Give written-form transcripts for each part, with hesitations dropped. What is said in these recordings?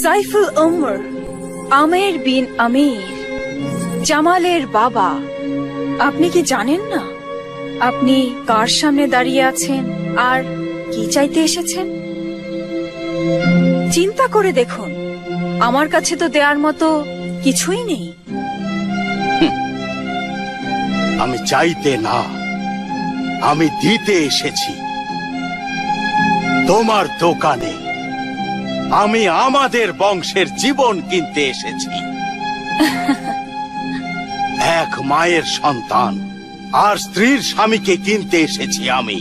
সাইফুল উমর, আমের বিন আমির, জামালের বাবা। আপনি কি জানেন না আপনি কার সামনে দাঁড়িয়ে আছেন আর কি চাইতে এসেছেন? চিন্তা করে দেখুন, আমার কাছে তো দেওয়ার মতো কিছুই নেই। আমি চাইতে না, আমি দিতে এসেছি। তোমার দোকানে আমি আমাদের বংশের জীবন কিনতে এসেছি। এক মায়ের সন্তান আর স্ত্রীর স্বামীকে কিনতে এসেছি আমি।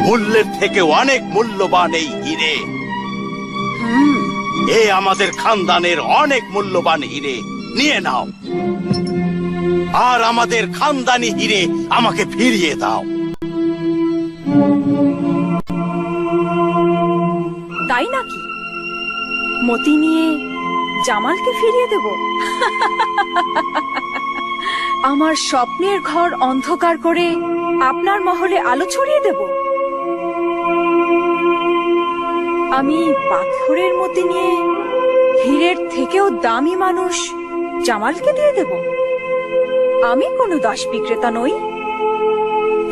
মূল্যের থেকে অনেক মূল্যবান এই হিরে। এ আমাদের খানদানের অনেক মূল্যবান হিরে, নিয়ে নাও। আর আমাদের খানদানি হিরে আমাকে ফিরিয়ে দাও। তাই নাকি? মতি নিয়ে জামালকে ফিরিয়ে দেব? আমার স্বপ্নের ঘর অন্ধকার করে আপনার মহলে আলো ছড়িয়ে দেব? আমি পাথরের মতি নিয়ে হীরের থেকেও দামি মানুষ জামালকে দিয়ে দেব? আমি কোনো দাস বিক্রেতা নই।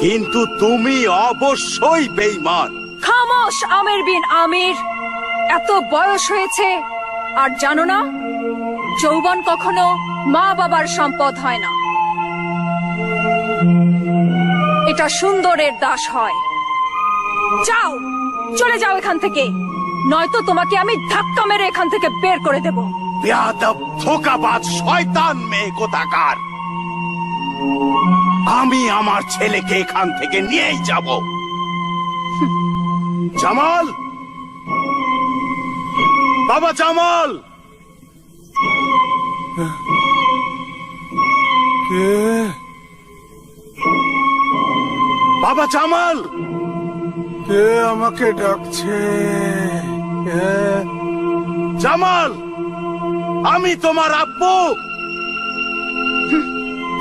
কিন্তু তুমি অবশ্যই বেঈমান। খামোশ আমের বিন আমির, এত বয়স হয়েছে আর জানো না যৌবন কখনো মা বাবার সম্পদ হয় না। এটা সুন্দরের দাস হয়। যাও, চলে যাও এখান থেকে, নয়তো তোমাকে আমি ধাক্কা মেরে এখান থেকে বের করে দেব। বেয়াদব, ধোঁকাবাজ, শয়তান মেয়ে কোথাকার! আমি আমার ছেলেকে এখান থেকে নিয়েই যাব। জামাল, বাবা জামাল! কে? বাবা জামাল! কে আমাকে ডাকছে? কে? জামাল, আমি তোমার আব্বু।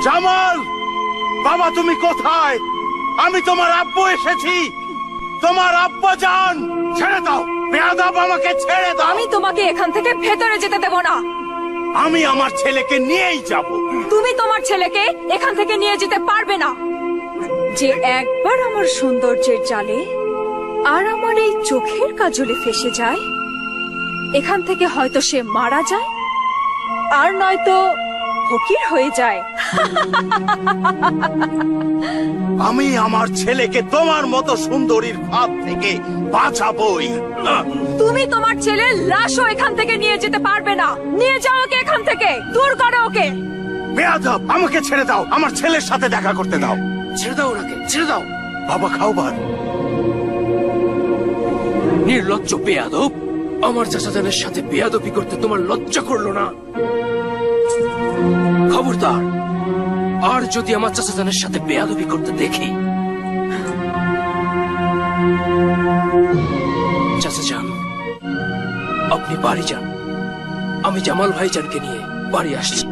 জামাল, বাবা তুমি কোথায়? আমি তোমার আব্বু এসেছি, তোমার আব্বা জান। ছেড়ে দাও বেয়াদব, আমাকে ছেড়ে দাও। আমি তোমাকে এখান থেকে ভেতরে যেতে দেব না। আমি আমার ছেলেকে নিয়েই যাব। তুমি তোমার ছেলেকে এখান থেকে নিয়ে যেতে পারবে না। যে একবার আমার সৌন্দর্যের জালে আর আমার এই চোখের কাজলে ফেসে যায়, এখান থেকে হয়তো সে মারা যায় আর নয়তো ফকির হয়ে যায়। আমি আমার ছেলেকে তোমার মতো সুন্দরীর হাত থেকে বাঁচাবই। তুমি তোমার ছেলের লাশও এখান থেকে নিয়ে যেতে পারবে না। নিয়ে যাও ওকে এখান থেকে, দূর করো ওকে। বেয়াদব, আমাকে ছেড়ে দাও, আমার ছেলের সাথে দেখা করতে দাও। ছেড়ে দাও ওনাকে, ছেড়ে দাও। বাবা খাওবার। নির্লজ্জ বেয়াদব, আমার চাচাজানের সাথে বেয়াদবি করতে তোমার লজ্জা করলো না? খবরদার, আর যদি আমার চাচাজানের সাথে বেয়াদবি করতে দেখি। চাচাজান, আপনি বাড়ি যান, আমি জামাল ভাইজানকে নিয়ে বাড়ি আসছি।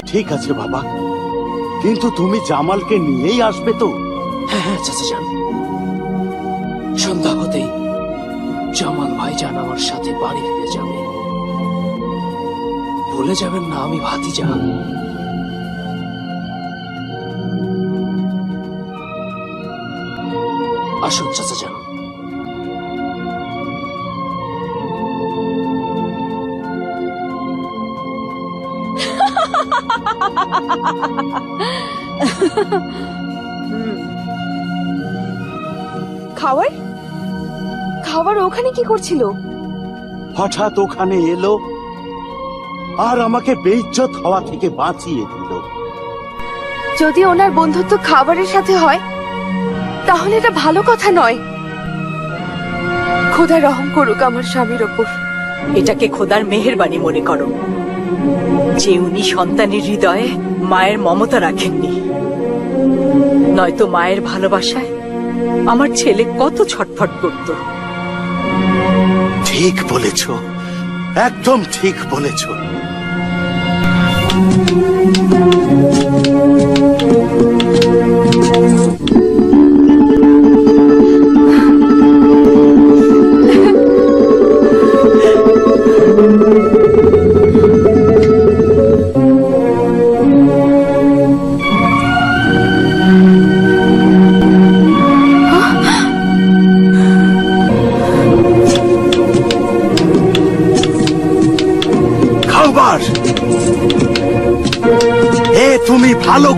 ঠিক আছে বাবা, কিন্তু তুমি জামালকে নিয়েই আসবে তো? হ্যাঁ হ্যাঁ চাচাজান, সন্ধ্যা হতেই জামাল ভাইজান আমার সাথে বাড়ি ফিরে যাবে। ভুলে যাবেন না আমি ভাতিজা। আসুন চাচাজান। খাবার খাবার ওখানে কি করছিল? হঠাৎ ওখানে এলো আর আমাকে বেইজ্জত হওয়া থেকে বাঁচিয়ে দিল। যদি ওনার বন্ধুত্ব খাবারের সাথে হয় তাহলে এটা ভালো কথা নয়। খোদা রহম করুক আমার স্বামীর ওপর। এটাকে খোদার মেহেরবানি মনে করো যে উনি সন্তানের হৃদয়ে মায়ের মমতা রাখেননি, নয়তো মায়ের ভালোবাসায় আমার ছেলে কত ছটফট করত। ঠিক বলেছ, একদম ঠিক বলেছ।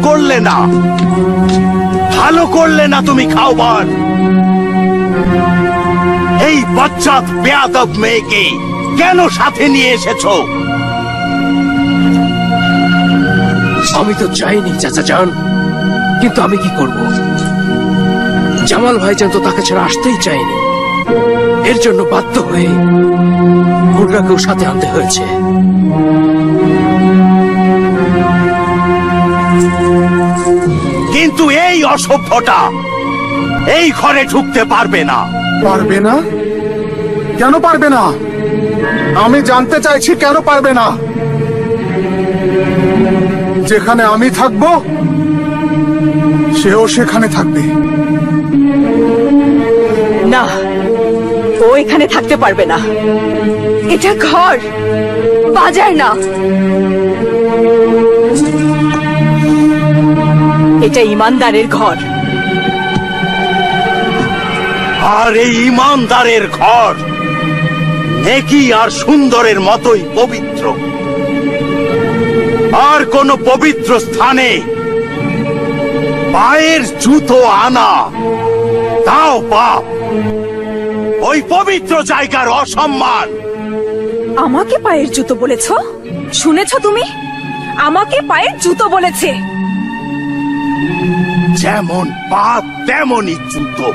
করলে না, ভালো করলে না তুমি খাওবার। এই বচ্চাত বেয়াদব মেয়েকে কেন সাথে নিয়ে এসেছো? আমি তো চাইনি চাচা যান, কিন্তু আমি কি করব? জামাল ভাইজান তো তাকে ছাড়া আসতেই চাইনি, এর জন্য বাধ্য হয়ে হুররাকেও সাথে আনতে হয়েছে। কিন্তু এই অসভ্যটা এই ঘরে ঢুকতে পারবে না। পারবে না? কেন পারবে না? আমি জানতে চাইছি কেন পারবে না? যেখানে আমি থাকব সেও সেখানে থাকবে। না, ও এখানে থাকতে পারবে না। এটা ঘর, বাজার না। এটা ইমানদারের ঘর। আর এই ইমানদারের ঘর নেকি আর সুন্দরের মতোই পবিত্র। আর কোন পবিত্র স্থানে পায়ের জুতো আনা তাও পাপ। ওই পবিত্র জায়গার অসম্মান। আমাকে পায়ের জুতো বলেছ? শুনেছো তুমি? আমাকে পায়ের জুতো বলেছে। যেমন পাপ তেমনই জুতো।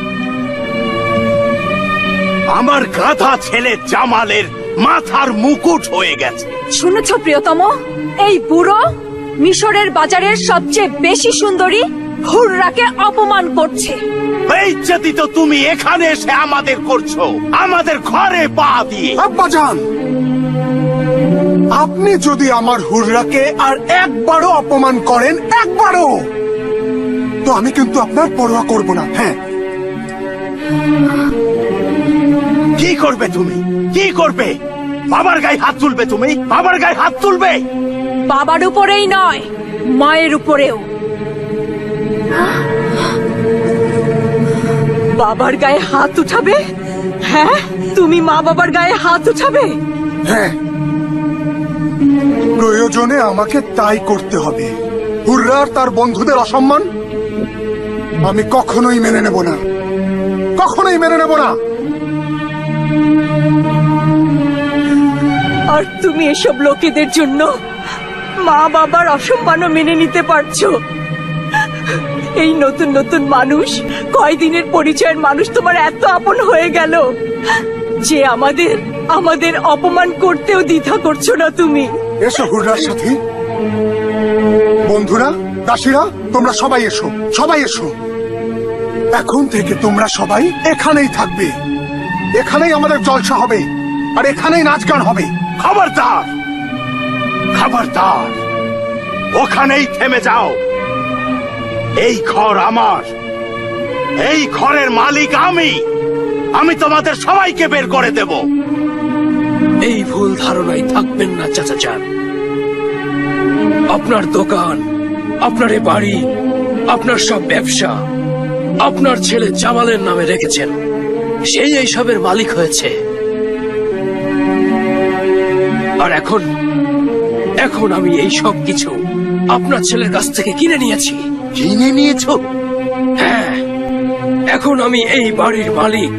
আমার গাধা ছেলে জামালের মাথার মুকুট হয়ে গেছে। শুনেছো প্রিয়তম? এই বুড়ো মিশরের বাজারের সবচেয়ে বেশি সুন্দরী হুররাকে অপমান করছে। বেইজ্জতি তো তুমি এখানে এসে আমাদের করছো, আমাদের ঘরে পা দিয়ে। আব্বাজান, আপনি যদি আমার হুররাকে আর একবারও অপমান করেন, একবারও, তো আমি কিন্তু আপনার পরোয়া করব না। হ্যাঁ, কি করবে তুমি? কি করবে? বাবার গায়ে হাত তুলবে তুমি? বাবার গায়ে হাত তুলবে? বাবার উপরেই নয়, মায়ের উপরেও। বাবার গায়ে হাত উঠাবে? হ্যাঁ, তুমি মা বাবার গায়ে হাত উঠাবে? হ্যাঁ, প্রয়োজনে আমাকে তাই করতে হবে। হুররা আর তার বন্ধুদের অসম্মান আমি কখনোই মেনে নেব না, কখনোই মেনে নেব না। আর তুমি এসব লোকেদের জন্য মা বাবার অসম্মানও মেনে নিতে পারছো? এই নতুন নতুন মানুষ, কয়দিনের পরিচয়ের মানুষ তোমার এত আপন হয়ে গেল যে আমাদের অপমান করতেও দ্বিধা করছো না তুমি। এসো হুররার সাথে। বন্ধুরা, দাসীরা, তোমরা সবাই এসো, সবাই এসো। এখন থেকে তোমরা সবাই এখানেই থাকবে। এখানেই আমাদের জলসা হবে, আর এখানেই নাচ গান হবে। খবরদার, খবরদার, ওখানেই থেমে যাও। এই ঘর আমার, এই ঘরের মালিক আমি। আমি তোমাদের সবাইকে বের করে দেব। এই ভুল ধারণায় থাকবেন না চাচা যান। আপনার দোকান, আপনার এ বাড়ি, আপনার সব ব্যবসা আপনার ছেলে জামালের নামে রেখেছেন, সেই এইসবের মালিক হয়েছে। আর এখন আমি এই সব কিছু আপনার ছেলের কাছ থেকে কিনে নিয়েছি। কিনে নিয়েছো? হ্যাঁ, এখন আমি এই বাড়ির মালিক।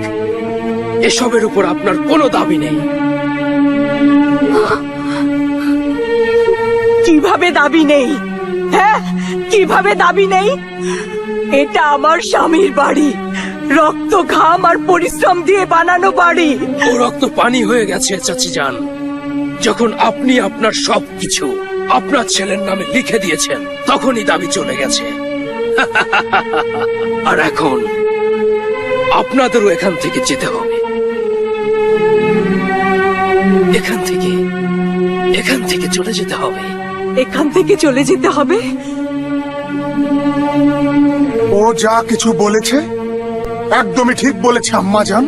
এসবের উপর আপনার কোনো দাবি নেই। কিভাবে দাবি নেই? হ্যাঁ, কিভাবে দাবি নেই? এটা আমার স্বামীর বাড়ি, রক্ত ঘাম আর পরিশ্রম দিয়ে বানানো বাড়ি। ও রক্ত পানি হয়ে গেছে চাচি যান, যখন আপনি আপনার সবকিছু আপনার ছেলের নামে লিখে দিয়েছেন, তখনই দাবি চলে গেছে। আর এখন আপনাদেরও এখান থেকে যেতে হবে। এখান থেকে চলে যেতে হবে। এখান থেকে চলে যেতে হবে? ও যা কিছু বলেছে একদমই ঠিক বলেছে আম্মাজান।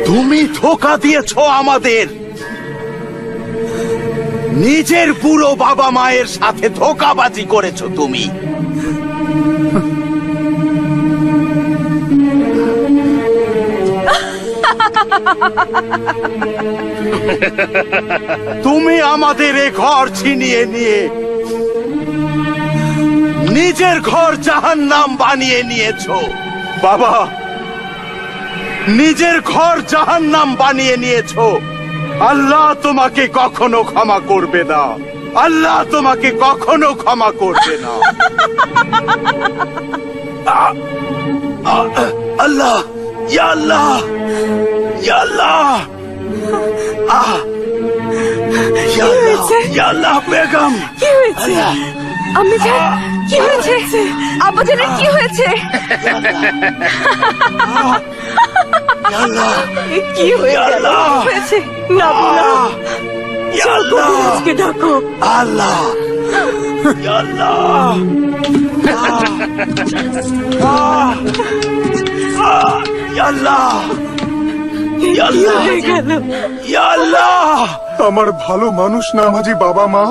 তুমি ধোঁকা দিয়েছো আমাদের। নিজের পুরো বাবা মায়ের সাথে ধোঁকাবাজি করেছো তুমি। তুমি আমাদের এ ঘর ছিনিয়ে নিয়ে নিজের ঘর জাহান্নাম বানিয়ে নিয়েছো বাবা। নিজের ঘর জাহান্নাম বানিয়ে নিয়েছো। আল্লাহ তোমাকে কখনো ক্ষমা করবে না। আল্লাহ তোমাকে কখনো ক্ষমা করবে না। আল্লাহ, ইয়া আল্লাহ, ইয়া আল্লাহ, ইয়া আল্লাহ, ইয়া আল্লাহ বেগম। কি হয়েছে আম্মি জান? কি হয়েছে আব্বা জানের? কি হয়েছে? ইয়া আল্লাহ, কি হয়ে ইয়া গেল? আল্লাহ, হয়েছে না বলো। ইয়া চল আল্লাহ, কবিরাজকে ডাকো। আল্লাহ, ইয়া আল্লাহ, ইয়া আল্লাহ, ইয়া কি আল্লাহ, হয়ে গেল? ইয়া আল্লাহ। আমার ভালো মানুষ নামাজি বাবা মা,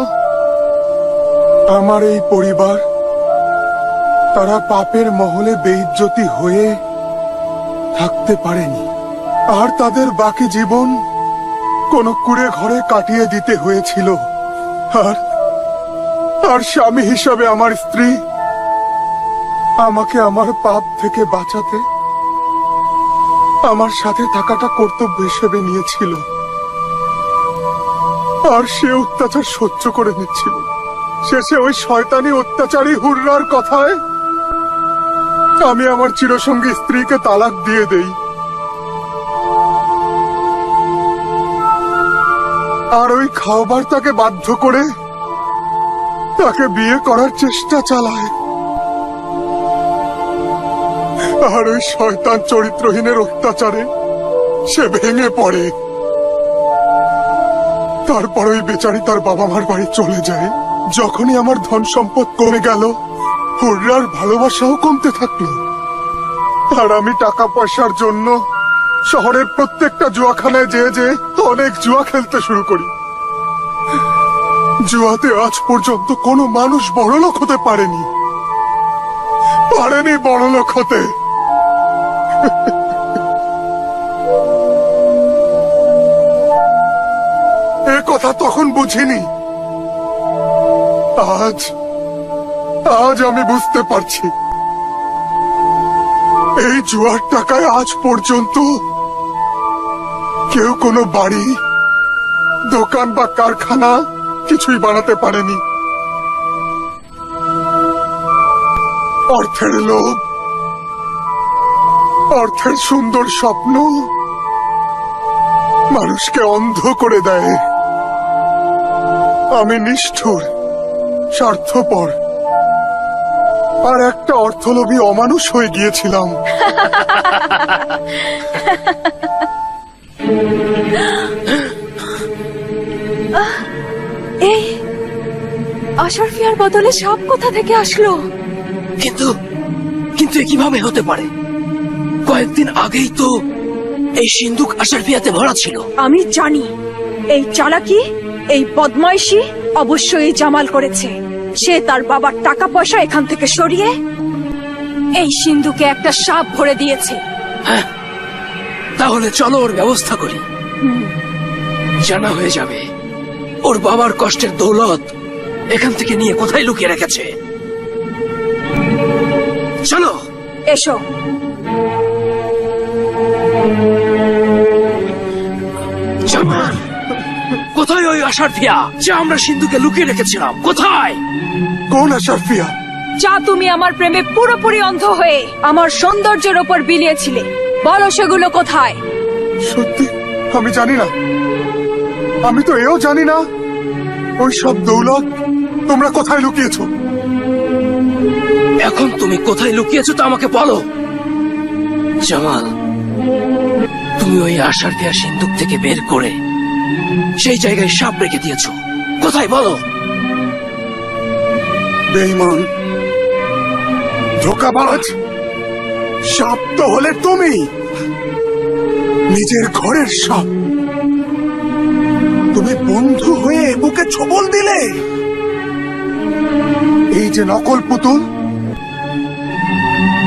আমার এই পরিবার, তারা পাপের মহলে বেইজ্জতি হয়ে থাকতে পারেনি, আর তাদের বাকি জীবন কোন কুড়ে ঘরে কাটিয়ে দিতে হয়েছিল। আর স্বামী হিসাবে আমার স্ত্রী আমাকে আমার পাপ থেকে বাঁচাতে আমার সাথে থাকাটা কর্তব্য হিসেবে নিয়েছিল, আর সে অত্যাচার সহ্য করে নিচ্ছিল। শেষে ওই শয়তানি অত্যাচারী হুররার কথায় আমি আমার চিরসঙ্গী স্ত্রীকে তালাক দিয়ে দেই, আর ওই খাওয়াবার তাকে বাধ্য করে তাকে বিয়ে করার চেষ্টা চালায়। আর ওই শয়তান চরিত্রহীনের অত্যাচারে সে ভেঙে পড়ে। তারপর ওই বেচারি তার বাবা মার বাড়ি চলে যায়। যখনই আমার ধন সম্পদ কমে গেল, হুররার ভালোবাসাও কমতে থাকলো। আর আমি টাকা পয়সার জন্য শহরের প্রত্যেকটা জুয়াখানায় যেয়ে অনেক জুয়া খেলতে শুরু করি। জুয়াতে আজ পর্যন্ত কোনো মানুষ বড়লোক হতে পারেনি বড়লোক হতে। এ কথা তখন বুঝিনি। আজ আমি বুঝতে পারছি, এই জুয়ার টাকায় আজ পর্যন্ত কেউ কোনো বাড়ি, দোকান বা কারখানা কিছুই বানাতে পারেনি। অর্থের লোভ, অর্থের সুন্দর স্বপ্ন মানুষকে অন্ধ করে দেয়। আমি নিষ্ঠুর, স্বার্থপর আর একটা অর্থলোভী অমানুষ হয়ে গিয়েছিলাম। এই আশারফিয়ার বদলে সাপ কোথা থেকে আসলো? কিন্তু কিন্তু এ কিভাবে হতে পারে? কয়েকদিন আগেই তো এই সিন্ধুক আশারফিয়াতে ভরা ছিল। আমি জানি এই চালাকি, এই বদমাইশি অবশ্যই জামাল করেছে। সে তার বাবার টাকা পয়সা এখান থেকে সরিয়ে এই সিন্ধুকে একটা সাপ ভরে দিয়েছে। হ্যাঁ, তাহলে চলো ওর ব্যবস্থা করি। জানা হয়ে যাবে ওর বাবার কষ্টের দৌলত এখান থেকে নিয়ে কোথায় লুকিয়ে রেখেছে। চলো। এসো। জামাল, কোথায় ওই আশারফিয়া যা আমরা সিন্ধুকে লুকিয়ে রেখেছিলাম? কোথায়? কোন আশারফিয়া? যা তুমি আমার প্রেমে পুরোপুরি অন্ধ হয়ে আমার সৌন্দর্যের ওপর বিলিয়েছিলে, বলো সেগুলো কোথায়? সত্যি আমি জানি না। আমি তো এও জানি না ওই সব দৌলত তোমরা কোথায় লুকিয়েছো। এখন তুমি কোথায় লুকিয়েছো তা আমাকে বলো। জামাল, তুমি ওই আশারফিয়া সিন্ধুক থেকে বের করে সেই জায়গায় সাপ রেখে দিয়েছো। কোথায় বলো? বেঈমান, ধোঁকাবাজ, সাপ তো হলে তুমি, নিজের ঘরের সাপ। তুমি বন্ধু হয়ে বুকে ছবল দিলে। এই যে নকল পুতুল,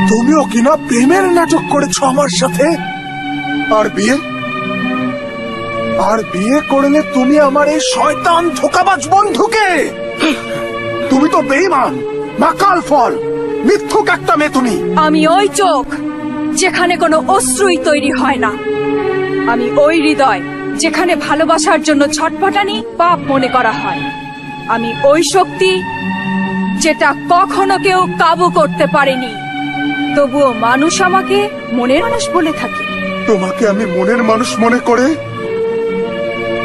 তুমিও কিনা প্রেমের নাটক করেছো আমার সাথে। আর বিয়ে আর বিয়ে করলে তুমি আমার এই শয়তান ধোকাবাজ বন্ধুকে। তুমি তো বেঈমান, মাকাল ফল, মিথ্যুক একটা মেয়ে তুমি। আমি ওই চোখ যেখানে কোনো অশ্রুই তৈরি হয় না। আমি ওই হৃদয় যেখানে ভালোবাসার জন্য ছটফটানি পাপ মনে করা হয়। আমি ওই শক্তি যেটা কখনো কেউ কাবু করতে পারেনি, তবুও মানুষ আমাকে মনের মানুষ বলে থাকে। তোমাকে আমি মনের মানুষ মনে করে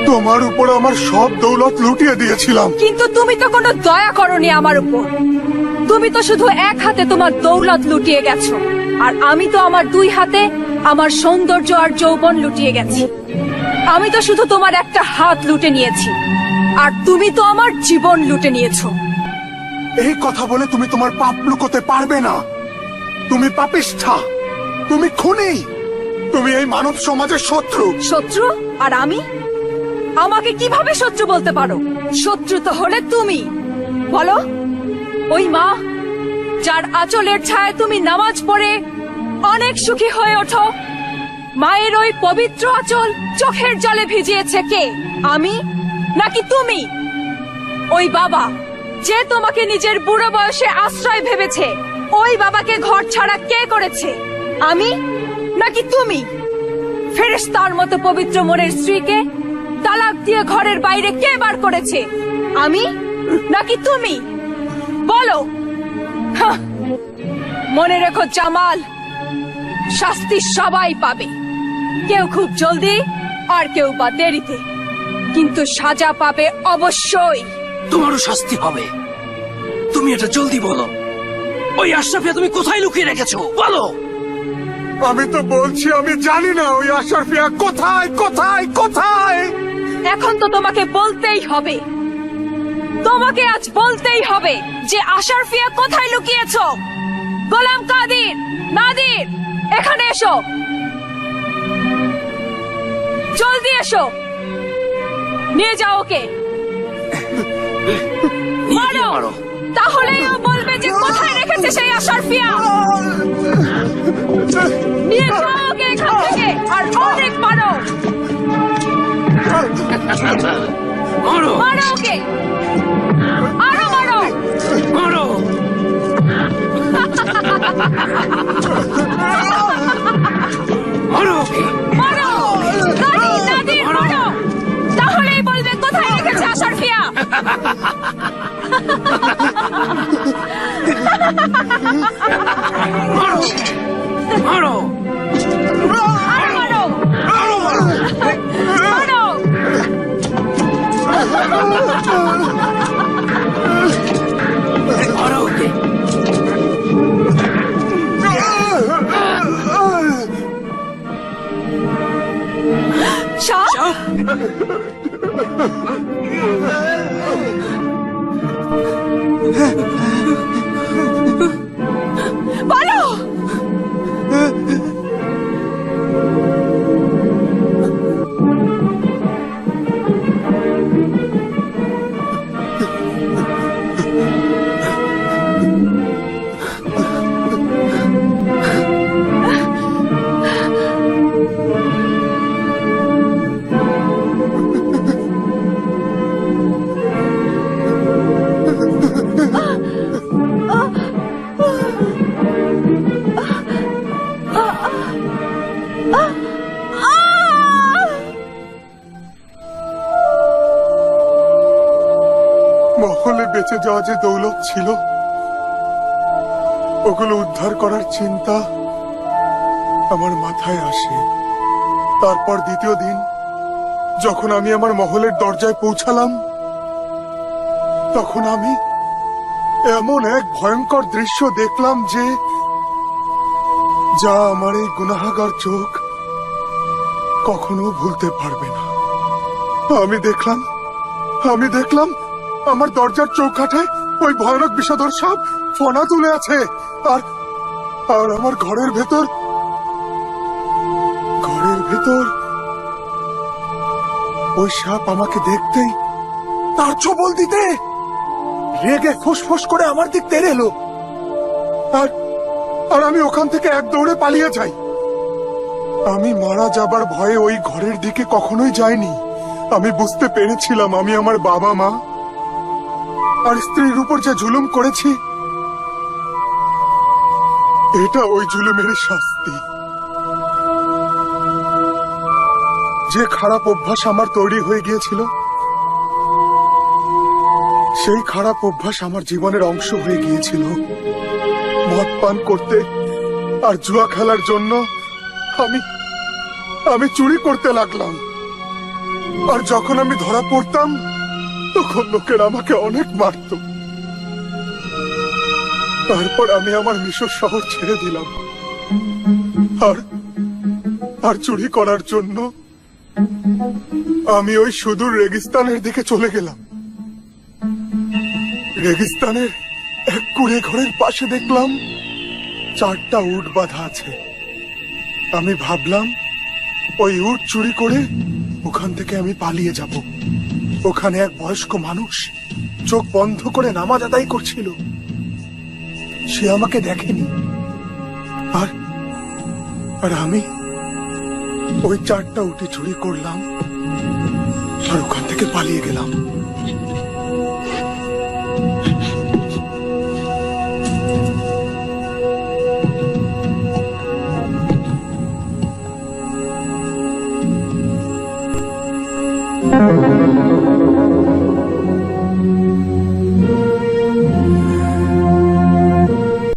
তোমার উপর আমার সব দৌলত লুটিয়ে দিয়েছিলাম। কিন্তু তুমি তো কোনো দয়া করনি আমার উপর। তুমি তো শুধু এক হাতে তোমার দৌলত লুটিয়ে গেছো, আর আমি তো আমার দুই হাতে আমার সৌন্দর্য আর যৌবন লুটিয়ে গেছি। আমি তো শুধু তোমার একটা হাত লুটে নিয়েছি, আর তুমি তো আমার জীবন লুটে নিয়েছো। এই কথা বলে তুমি তোমার পাপ লুকোতে পারবে না। তুমি পাপিষ্ঠা, তুমি খুনি, তুমি এই মানব সমাজের শত্রু। শত্রু? আর আমি? আমাকে কিভাবে শত্রু বলতে পারো? শত্রু তো হলে তুমি। বলো, ওই মা যার আঁচলের ছায় তুমি নামাজ পড়ে অনেক সুখী হয়ে ওঠো, মায়ের ওই পবিত্র আঁচল চোখের জলে ভিজিয়েছে কে? আমি নাকি তুমি? ওই বাবা যে তোমাকে নিজের বুড়ো বয়সে আশ্রয় ভেবেছে, ওই বাবাকে ঘর ছাড়া কে করেছে? আমি নাকি তুমি? ফেরেশতার মতো পবিত্র মনের স্ত্রীকে তালাক দিয়ে ঘরের বাইরে কে বার করেছে? আমি নাকি তুমি? বলো। হাহ। মনে রেখো জামাল, শাস্তি সবাই পাবে, কেউ খুব জলদি আর কেউ বা দেরিতে, কিন্তু সাজা পাবে অবশ্যই। তোমারও শাস্তি হবে। তুমি এটা জলদি বলো, ওই আশরাফিয়া তুমি কোথায় লুকিয়ে রেখেছো? বলো। আমি তো বলছি আমি জানি না ওই আশরাফিয়া কোথায় কোথায় কোথায়। এখন তো তোমাকে বলতেই হবে, তোমাকে আজ বলতেই হবে যে আশরাফিয়া কোথায় লুকিয়েছো। গোলাম কাদির, নাদির, এখানে এসো, জলদি এসো, নিয়ে যাও ওকে। নিয়ে গিয়ে মারো। তাহলেই ও বলবে যে কোথায় রেখেছে সেই আশরাফিয়া। নিয়ে যাও ওকে এখান থেকে, আর অনেক মারো। মারো মারো ওকে, আরো মারো। মারো। মারো ওকে। মারো নাদির, নাদির, মারো। তাহলেই বলবে কোথায় রেখেছে আশরাফিয়া। মারো। মারো। আরো মারো। মারো। মারো ওকে। শাহ, বলো। মহলে বেঁচে যাওয়া যে দৌলত ছিল, ওগুলো উদ্ধার করার চিন্তা আমার মাথায় আসে। তারপর দ্বিতীয় দিন যখন আমি আমার মহলের দরজায় পৌঁছালাম, তখন আমি এমন এক ভয়ঙ্কর দৃশ্য দেখলাম যে যা আমার এই গুনাহগার চোখ কখনো ভুলতে পারবে না। আমি দেখলাম আমার দরজার চৌকাঠে ওই ভয়ানক বিষধর সাপ ফনা তুলে আছে, আর আর আমার ঘরের ভেতর ওই সাপ আমাকে দেখতেই তার ছোবল দিতে রেগে ফুসফুস করে আমার দিক তেড়ে এলো, আর আমি ওখান থেকে এক দৌড়ে পালিয়ে যাই। আমি মারা যাবার ভয়ে ওই ঘরের দিকে কখনোই যাইনি। আমি বুঝতে পেরেছিলাম আমি আমার বাবা মা আর স্ত্রীর উপর যে জুলুম করেছি, এটা ওই জুলুমের শাস্তি। যে খারাপ অভ্যাস আমার তৈরি হয়ে গিয়েছিল, সেই খারাপ অভ্যাস আমার জীবনের অংশ হয়ে গিয়েছিল। মদ পান করতে আর জুয়া খেলার জন্য আমি চুরি করতে লাগলাম। আর যখন আমি ধরা পড়তাম, তখন লোকেরা আমাকে অনেক মারত। তারপর আমি আমার মিশর শহর ছেড়ে দিলাম আর চুরি করার জন্য আমি ওই সুদূর রেগিস্তানের দিকে চলে গেলাম। রেগিস্তানের এক কুড়ে ঘরের পাশে দেখলাম 4টা উট বাঁধা আছে। আমি ভাবলাম ওই উট চুরি করে ওখান থেকে আমি পালিয়ে যাব। ওখানে এক বয়স্ক মানুষ চোখ বন্ধ করে নামাজ আদায় করছিল। সে আমাকে দেখেনি, আর আমি ওই 4টা উটি চুরি করলাম আর ওখান থেকে পালিয়ে গেলাম।